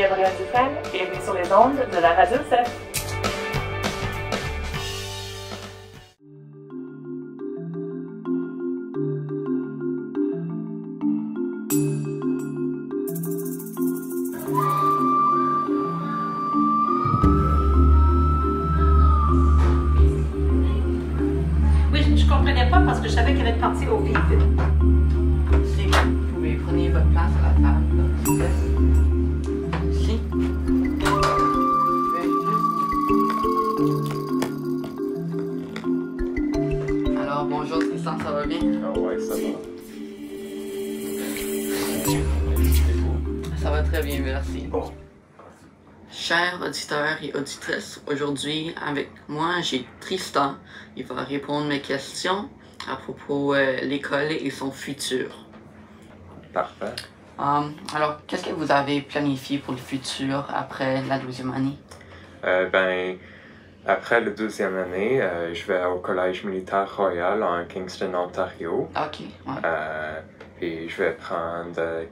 Gabrielle Dufresne, bienvenue sur les ondes de la Radio CEF. Oui, je comprenais pas parce que je savais qu'elle était partie au vide. Si vous pouvez prendre votre place à la table, là, s'il vous plaît. Ici. Alors, bonjour Tristan, ça va bien? Ah ouais, ça va. Ça va très bien, merci. Bon. Chers auditeurs et auditrices, aujourd'hui avec moi j'ai Tristan. Il va répondre à mes questions à propos de l'école et son futur. Parfait. Alors, qu'est-ce que vous avez planifié pour le futur après la 12e année? Après la 12e année, je vais au Collège militaire royal en Kingston, Ontario. Ok, ouais. Puis je vais prendre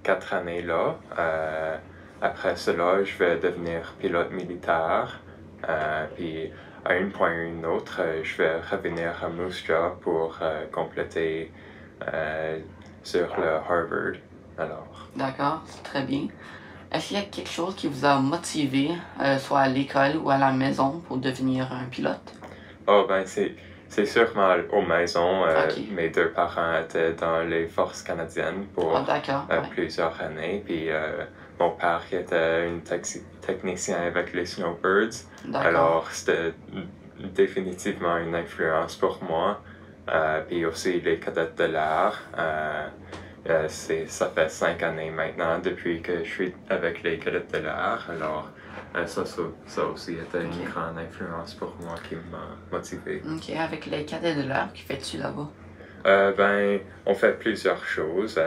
4 années là. Après cela, je vais devenir pilote militaire. Puis à un point ou un autre, je vais revenir à Moose Jaw pour compléter sur le Harvard. Alors. D'accord, c'est très bien. Est-ce qu'il y a quelque chose qui vous a motivé, soit à l'école ou à la maison, pour devenir un pilote? Oh, ben c'est sûrement aux maisons. Ok. Mes deux parents étaient dans les forces canadiennes pour Ouais. plusieurs années. Puis mon père qui était un technicien avec les Snowbirds. D'accord. Alors c'était définitivement une influence pour moi. Puis aussi les cadettes de l'air. Ça fait 5 années maintenant depuis que je suis avec les cadettes de l'air. Alors ça aussi était une grande influence pour moi qui m'a motivé. Ok, avec les cadets de l'air, que fais-tu là-bas? On fait plusieurs choses.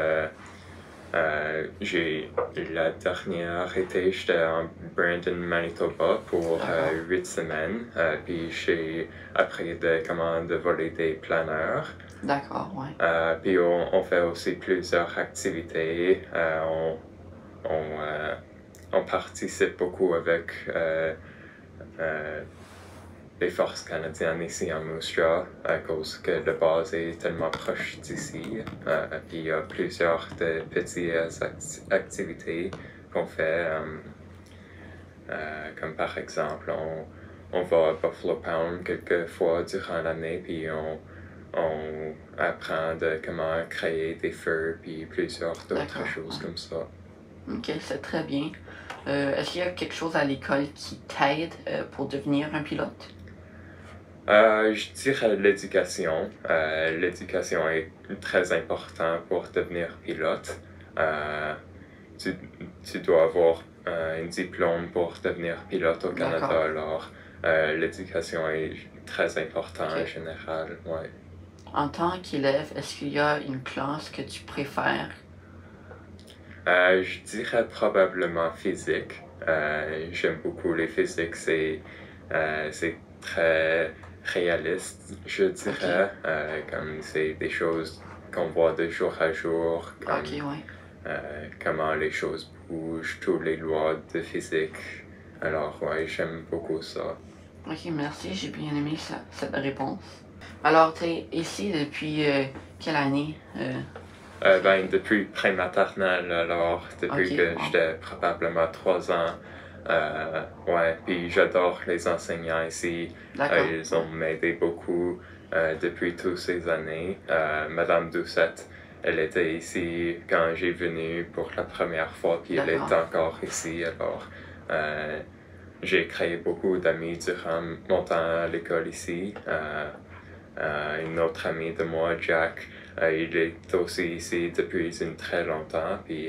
La dernière été, j'étais en Brandon, Manitoba pour 8 semaines. Puis j'ai appris comment de voler des planeurs. D'accord, ouais. Puis on fait aussi plusieurs activités. On participe beaucoup avec les forces canadiennes ici en Moose Jaw à cause que la base est tellement proche d'ici. Puis il y a plusieurs de petites activités qu'on fait. Comme par exemple, on va à Buffalo Pound quelques fois durant l'année, puis on apprend de comment créer des feux, puis plusieurs d'autres choses comme ça. Ok, c'est très bien. Est-ce qu'il y a quelque chose à l'école qui t'aide pour devenir un pilote? Je dirais l'éducation. L'éducation est très importante pour devenir pilote. Tu dois avoir un diplôme pour devenir pilote au Canada, alors l'éducation est très importante en général. Ouais. En tant qu'élève, est-ce qu'il y a une classe que tu préfères? Je dirais probablement physique. J'aime beaucoup les physiques, c'est très réaliste, je dirais. Comme c'est des choses qu'on voit de jour à jour, comme comment les choses bougent, toutes les lois de physique. Alors ouais, j'aime beaucoup ça. Ok, merci, j'ai bien aimé cette réponse. Alors, tu es ici depuis quelle année? Depuis prématernelle, alors depuis que j'étais probablement 3 ans. Puis j'adore les enseignants ici. Ils ont m'aidé beaucoup depuis toutes ces années. Madame Doucette, elle était ici quand j'ai venu pour la première fois, puis elle est encore ici. Alors, j'ai créé beaucoup d'amis durant mon temps à l'école ici. Une autre amie de moi, Jack, il est aussi ici depuis très longtemps, puis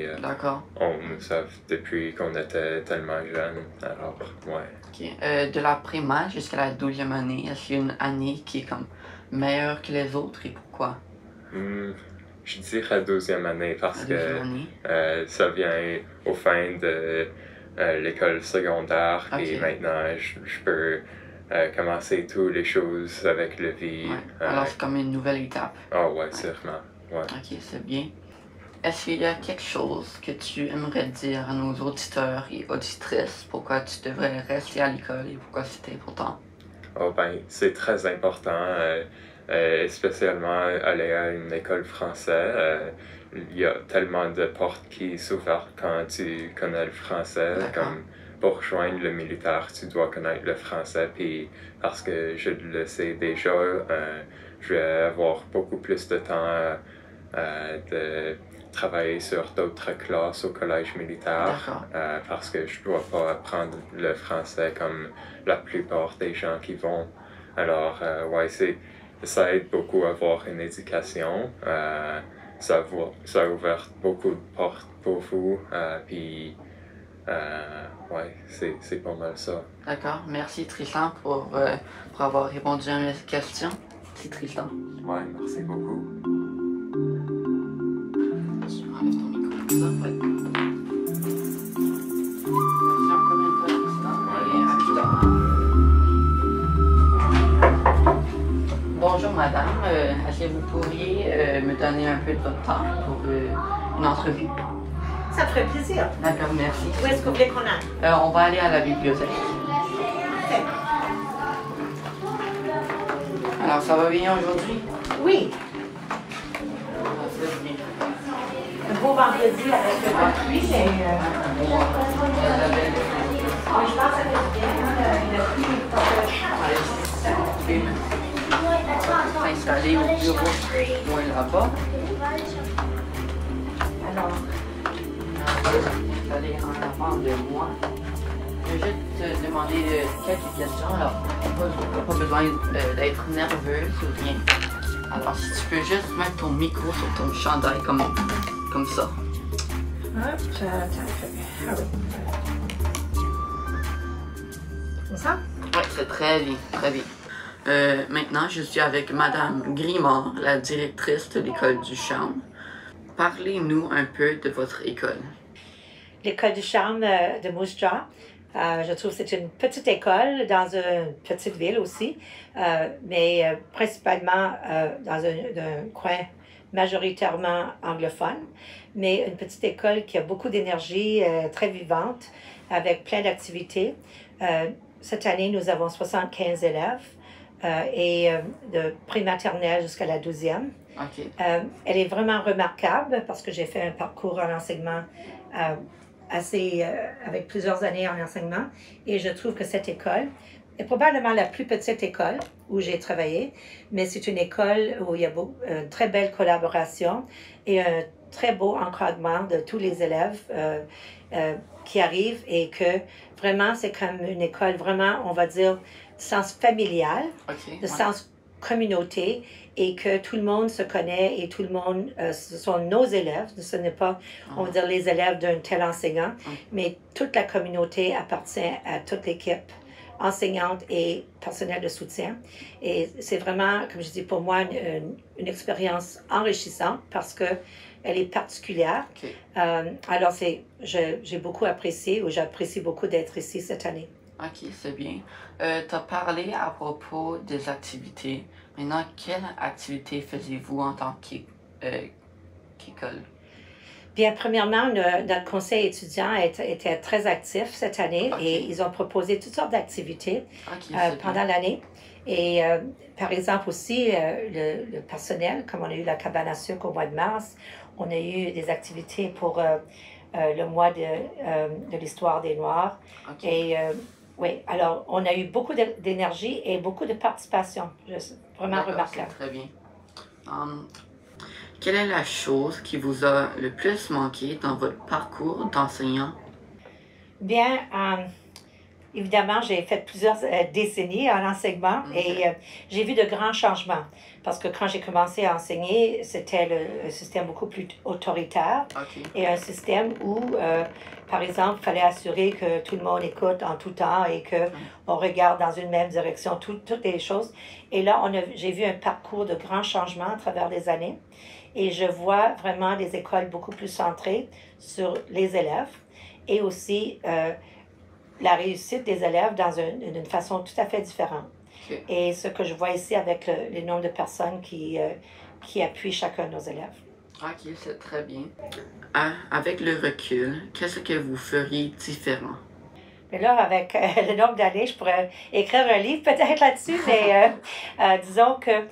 on nous savent depuis qu'on était tellement jeunes, alors ouais. Ok. De la primaire jusqu'à la 12e année, est-ce qu'il y a une année qui est comme meilleure que les autres et pourquoi? Je dirais 12e année parce que ça vient au fin de l'école secondaire, puis maintenant je peux commencer toutes les choses avec la vie. Alors c'est comme une nouvelle étape. Ah ouais, sûrement. Ouais. Ok, c'est bien. est-ce qu'il y a quelque chose que tu aimerais dire à nos auditeurs et auditrices? Pourquoi tu devrais rester à l'école et pourquoi c'est important? Oh ben, c'est très important, spécialement aller à une école française. Il y a tellement de portes qui s'ouvrent quand tu connais le français. Comme pour rejoindre le militaire, tu dois connaître le français. Puis parce que je le sais déjà, je vais avoir beaucoup plus de temps de travailler sur d'autres classes au collège militaire parce que je dois pas apprendre le français comme la plupart des gens qui vont. Alors, ouais, ça aide beaucoup à avoir une éducation. Ça a ouvert beaucoup de portes pour vous. Puis, ouais, c'est pas mal ça. D'accord. Merci Tristan pour avoir répondu à mes questions. C'est Tristan. Ouais, merci beaucoup. Je enlève ton micro comme ça, ouais. Merci encore une fois, Tristan. Et à plus tard. Bonjour madame, est-ce que vous pourriez me donner un peu de votre temps pour une entrevue? Ça me ferait plaisir. D'accord, merci. Où est-ce que vous voulez qu'on aille? On va aller à la bibliothèque. Parfait. Alors, ça va bien aujourd'hui? Oui. C'est bien. Un beau vendredi avec le pluie, mais... Oui, je pense que ça fait bien. La pluie est Installé au bureau, loin là-bas. Alors, Installé en avant de moi. Je vais juste te demander quelques questions. Alors, pas besoin d'être nerveuse ou rien. Alors, si tu peux juste mettre ton micro sur ton chandail comme ça. hop, ah oui. Comme ça? Oui, c'est très bien, très bien. Maintenant, je suis avec Madame Grimard, la directrice de l'école du Charme. Parlez-nous un peu de votre école. L'école du Charme de Moose Jaw. Je trouve que c'est une petite école dans une petite ville aussi, mais principalement dans un coin majoritairement anglophone, mais une petite école qui a beaucoup d'énergie, très vivante, avec plein d'activités. Cette année, nous avons 75 élèves et de prématernelle jusqu'à la 12e. Okay. Elle est vraiment remarquable parce que j'ai fait un parcours en enseignement avec plusieurs années en enseignement et je trouve que cette école est probablement la plus petite école où j'ai travaillé, mais c'est une école où il y a une très belle collaboration et un très beau encadrement de tous les élèves qui arrivent et que vraiment c'est comme une école vraiment, on va dire, sens familial, de sens communauté et que tout le monde se connaît et tout le monde, ce sont nos élèves, ce n'est pas, on va dire, les élèves d'un tel enseignant, mais toute la communauté appartient à toute l'équipe enseignante et personnel de soutien. Et c'est vraiment, comme je dis, pour moi, une expérience enrichissante parce que elle est particulière. Okay. Alors, j'ai beaucoup apprécié, ou j'apprécie beaucoup d'être ici cette année. Ok, c'est bien. Tu as parlé à propos des activités. Maintenant, quelle activité faisiez-vous en tant qu'école? Bien, premièrement, notre conseil étudiant était très actif cette année et ils ont proposé toutes sortes d'activités pendant l'année. Et par exemple aussi, le personnel, comme on a eu la cabane à sucre au mois de mars, on a eu des activités pour le mois de l'histoire des Noirs. Et oui, alors on a eu beaucoup d'énergie et beaucoup de participation. Vraiment remarquable. Très bien. Quelle est la chose qui vous a le plus manqué dans votre parcours d'enseignant? Bien, évidemment, j'ai fait plusieurs décennies en enseignement et j'ai vu de grands changements. Parce que quand j'ai commencé à enseigner, c'était un système beaucoup plus autoritaire et un système où, par exemple, il fallait assurer que tout le monde écoute en tout temps et qu'on regarde dans une même direction, toutes les choses. Et là, j'ai vu un parcours de grands changements à travers les années. Et je vois vraiment des écoles beaucoup plus centrées sur les élèves et aussi la réussite des élèves d'une façon tout à fait différente. Okay. Et ce que je vois ici avec le nombre de personnes qui appuient chacun de nos élèves. Ok, c'est très bien. Avec le recul, qu'est-ce que vous feriez différent? Mais là, avec le nombre d'années, je pourrais écrire un livre peut-être là-dessus, mais disons que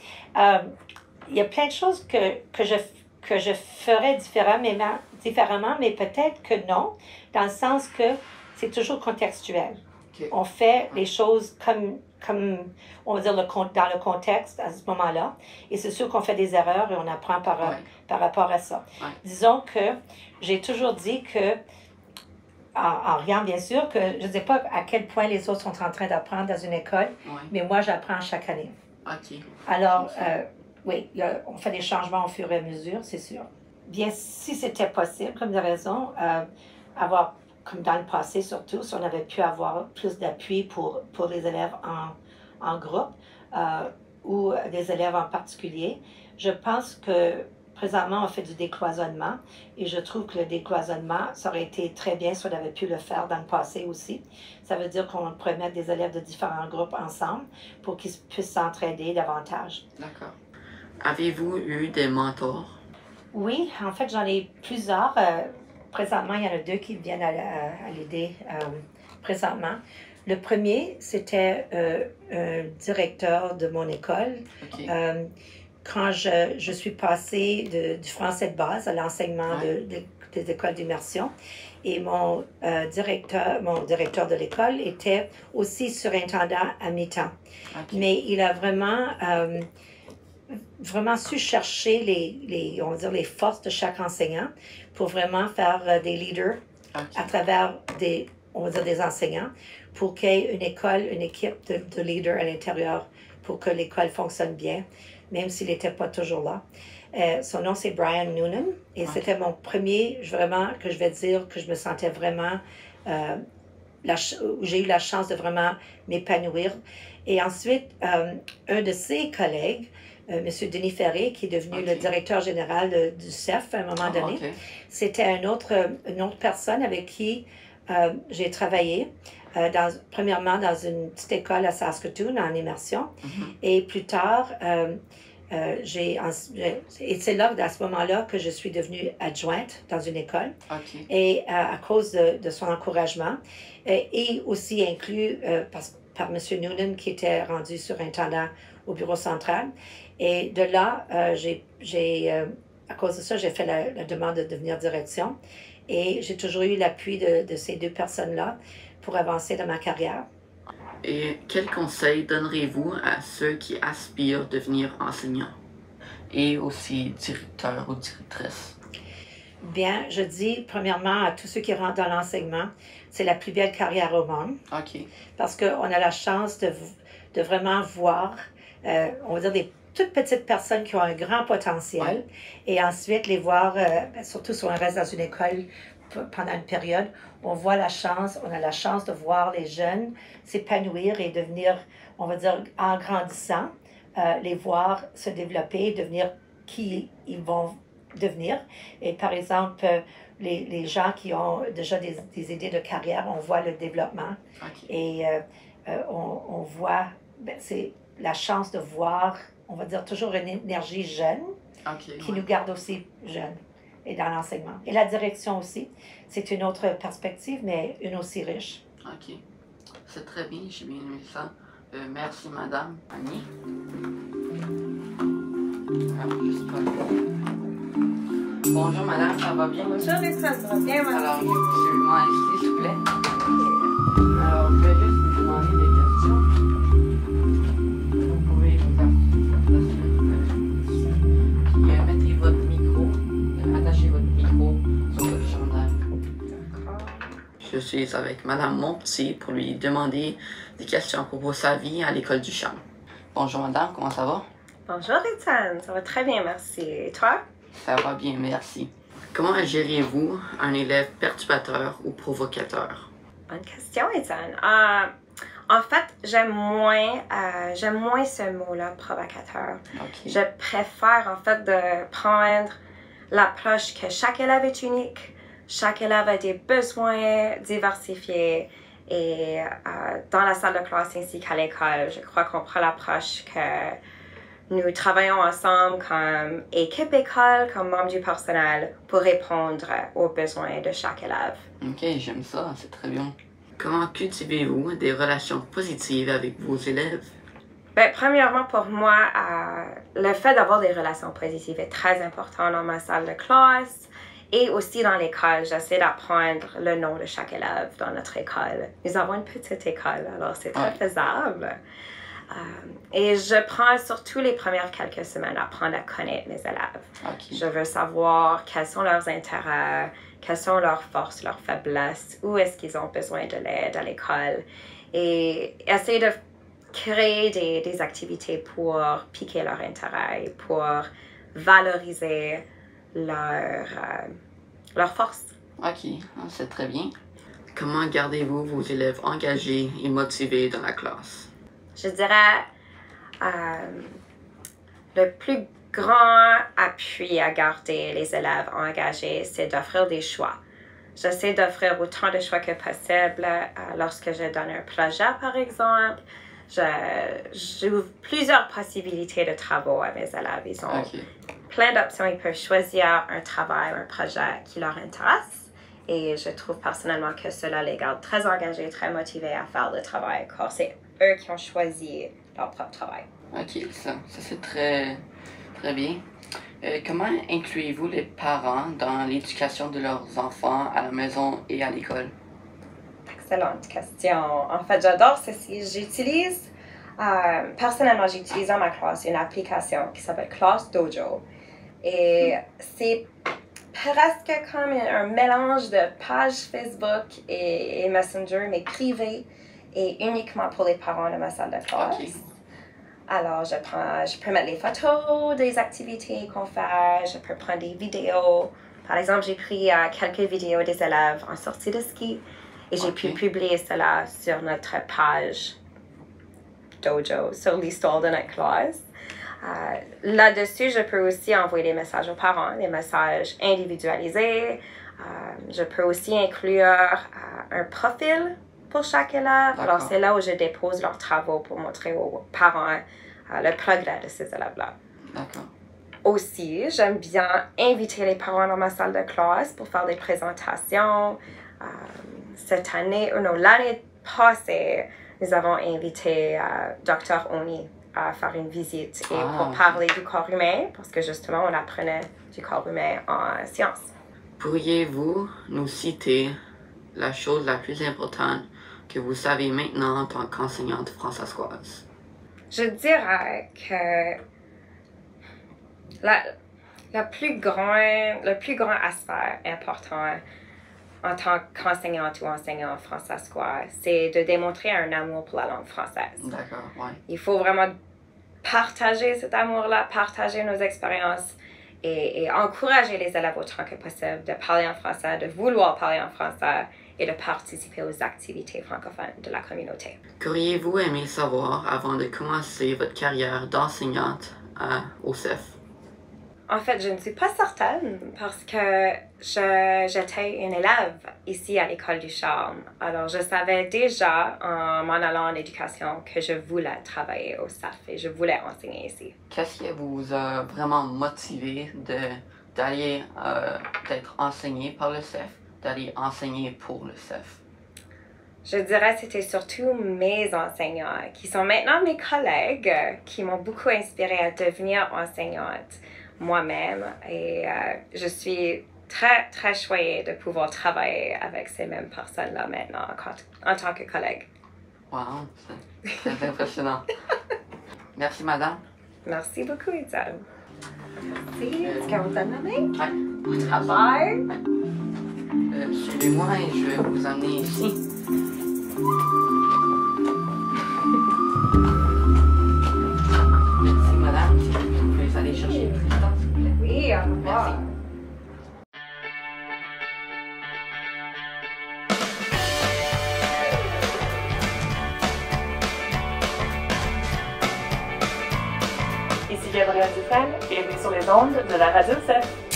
il y a plein de choses que je ferais différemment, mais peut-être que non, dans le sens que c'est toujours contextuel. Okay. On fait les choses comme on va dire, dans le contexte à ce moment-là. Et c'est sûr qu'on fait des erreurs et on apprend par rapport à ça. Ouais. Disons que j'ai toujours dit que, en riant bien sûr, que je ne sais pas à quel point les autres sont en train d'apprendre dans une école, mais moi, j'apprends chaque année. Okay. Alors, oui, on fait des changements au fur et à mesure, c'est sûr. Bien, si c'était possible, comme de raison, avoir, comme dans le passé surtout, si on avait pu avoir plus d'appui pour les élèves en groupe ou des élèves en particulier, je pense que présentement, on fait du décloisonnement et je trouve que le décloisonnement, ça aurait été très bien si on avait pu le faire dans le passé aussi. Ça veut dire qu'on pourrait mettre des élèves de différents groupes ensemble pour qu'ils puissent s'entraider davantage. D'accord. Avez-vous eu des mentors? Oui, en fait, j'en ai plusieurs. Présentement, il y en a 2 qui viennent à l'aider présentement. Le premier, c'était un directeur de mon école. Okay. Quand je suis passée du français de base à l'enseignement des écoles d'immersion. Et mon directeur de l'école était aussi surintendant à mi-temps. Okay. Mais il a vraiment su chercher on va dire, les forces de chaque enseignant pour vraiment faire des leaders à travers des enseignants pour qu'il y ait une équipe de leaders à l'intérieur pour que l'école fonctionne bien, même s'il n'était pas toujours là. Son nom, c'est Brian Noonan, et c'était mon premier, que je vais dire que je me sentais vraiment, j'ai eu la chance de vraiment m'épanouir. Et ensuite, un de ses collègues, M. Denis Ferré, qui est devenu le directeur général du CEF à un moment donné, c'était une autre personne avec qui j'ai travaillé. Premièrement dans une petite école à Saskatoon en immersion, et plus tard, et c'est là, à ce moment-là, que je suis devenue adjointe dans une école, et à cause de son encouragement, et aussi inclus par M. Noonan, qui était rendu surintendant au bureau central. Et de là, à cause de ça, j'ai fait la demande de devenir direction, et j'ai toujours eu l'appui de ces 2 personnes-là pour avancer dans ma carrière. Et quels conseils donnerez-vous à ceux qui aspirent à devenir enseignants et aussi directeurs ou directrices? Bien, je dis premièrement à tous ceux qui rentrent dans l'enseignement, c'est la plus belle carrière au monde. Parce qu'on a la chance de vraiment voir, on va dire, des toutes petites personnes qui ont un grand potentiel, et ensuite les voir, surtout si on reste dans une école pendant une période, on a la chance de voir les jeunes s'épanouir et devenir, on va dire, en grandissant, les voir se développer, devenir qui ils vont devenir. Et par exemple, les gens qui ont déjà des idées de carrière, on voit le développement. Et on voit, c'est la chance de voir, on va dire, toujours une énergie jeune qui nous garde aussi jeunes. Et dans l'enseignement. Et la direction aussi, c'est une autre perspective, mais une aussi riche. OK. C'est très bien, j'ai bien aimé ça. Merci, Madame Annie. Bonjour, Madame, ça va bien? Bonjour, ça va bien, Madame. Alors, suivez-moi ici, s'il vous plaît. Alors, je vais juste vous demander des questions. Vous pouvez mettez votre micro. Attachez votre micro sur votre chandail. Je suis avec Madame Monpetit pour lui demander des questions à propos de sa vie à l'école du Charme. Bonjour Madame, comment ça va? Bonjour Étienne, ça va très bien, merci. Et toi? Ça va bien, merci. Comment gériez-vous un élève perturbateur ou provocateur? Bonne question, Étienne. En fait, j'aime moins ce mot-là, provocateur. Je préfère en fait de prendre l'approche que chaque élève est unique, chaque élève a des besoins diversifiés, et dans la salle de classe ainsi qu'à l'école, je crois qu'on prend l'approche que Nous travaillons ensemble comme équipe école, comme membres du personnel, pour répondre aux besoins de chaque élève. Ok, j'aime ça, c'est très bien. Comment cultivez-vous des relations positives avec vos élèves? Bien, premièrement, pour moi, le fait d'avoir des relations positives est très important dans ma salle de classe et aussi dans l'école. J'essaie d'apprendre le nom de chaque élève dans notre école. Nous avons une petite école, alors c'est très faisable. Et je prends surtout les premières quelques semaines à apprendre à connaître mes élèves. Okay. Je veux savoir quels sont leurs intérêts, quelles sont leurs forces, leurs faiblesses, où est-ce qu'ils ont besoin de l'aide à l'école. Et essayer de créer des activités pour piquer leur intérêt, pour valoriser leur force. Ok, c'est très bien. Comment gardez-vous vos élèves engagés et motivés dans la classe? Je dirais le plus grand appui à garder les élèves engagés, c'est d'offrir des choix. J'essaie d'offrir autant de choix que possible lorsque je donne un projet, par exemple. J'ouvre plusieurs possibilités de travaux à mes élèves. Ils ont plein d'options. Ils peuvent choisir un travail, un projet qui leur intéresse. Et je trouve personnellement que cela les garde très engagés, très motivés à faire le travail, car c'est eux qui ont choisi leur propre travail. Ok, ça c'est très bien. Comment incluez-vous les parents dans l'éducation de leurs enfants à la maison et à l'école? Excellente question. En fait, j'adore ceci. Personnellement, j'utilise dans ma classe une application qui s'appelle Class Dojo. Et c'est presque comme un mélange de pages Facebook et Messenger, mais privé et uniquement pour les parents de ma salle de classe. Okay. Alors, je peux mettre les photos des activités qu'on fait, je peux prendre des vidéos. Par exemple, j'ai pris quelques vidéos des élèves en sortie de ski et j'ai pu publier cela sur notre page Dojo, sur l'histoire de notre classe. Là-dessus, je peux aussi envoyer des messages aux parents, des messages individualisés. Je peux aussi inclure un profil pour chaque élève. Alors, c'est là où je dépose leurs travaux pour montrer aux parents le progrès de ces élèves-là. D'accord. Aussi, j'aime bien inviter les parents dans ma salle de classe pour faire des présentations. Cette année, non, l'année passée, nous avons invité Dr. Oni à faire une visite et pour parler du corps humain, parce que justement, on apprenait du corps humain en sciences. Pourriez-vous nous citer la chose la plus importante que vous savez maintenant en tant qu'enseignante françaiscoise? Je dirais que le plus grand aspect important en tant qu'enseignante ou enseignant françaiscois, c'est de démontrer un amour pour la langue française. D'accord, ouais. Il faut vraiment partager cet amour-là, partager nos expériences et encourager les élèves autant que possible de parler en français, de vouloir parler en français et de participer aux activités francophones de la communauté. Qu'auriez-vous aimé savoir avant de commencer votre carrière d'enseignante au CEF? En fait, je ne suis pas certaine parce que j'étais une élève ici à l'École du Charme. Alors, je savais déjà en m'en allant en éducation que je voulais travailler au CEF et je voulais enseigner ici. Qu'est-ce qui vous a vraiment motivé d'aller d'être enseigné par le CEF, d'aller enseigner pour le CEF? Je dirais que c'était surtout mes enseignants qui sont maintenant mes collègues qui m'ont beaucoup inspirée à devenir enseignante moi-même et je suis très, très choyée de pouvoir travailler avec ces mêmes personnes-là maintenant en tant que collègue. Wow, c'est très impressionnant. Merci, madame. Merci beaucoup, Etienne. Merci. Est-ce qu'on vous donne la main? Oui. Bon travail. Suivez-moi et je vais vous amener ici. Merci, madame. Vous pouvez aller chercher le président, s'il vous plaît. Oui, au revoir. Merci. Ici Gabrielle Dufresne, bienvenue sur les ondes de la Radio CEF.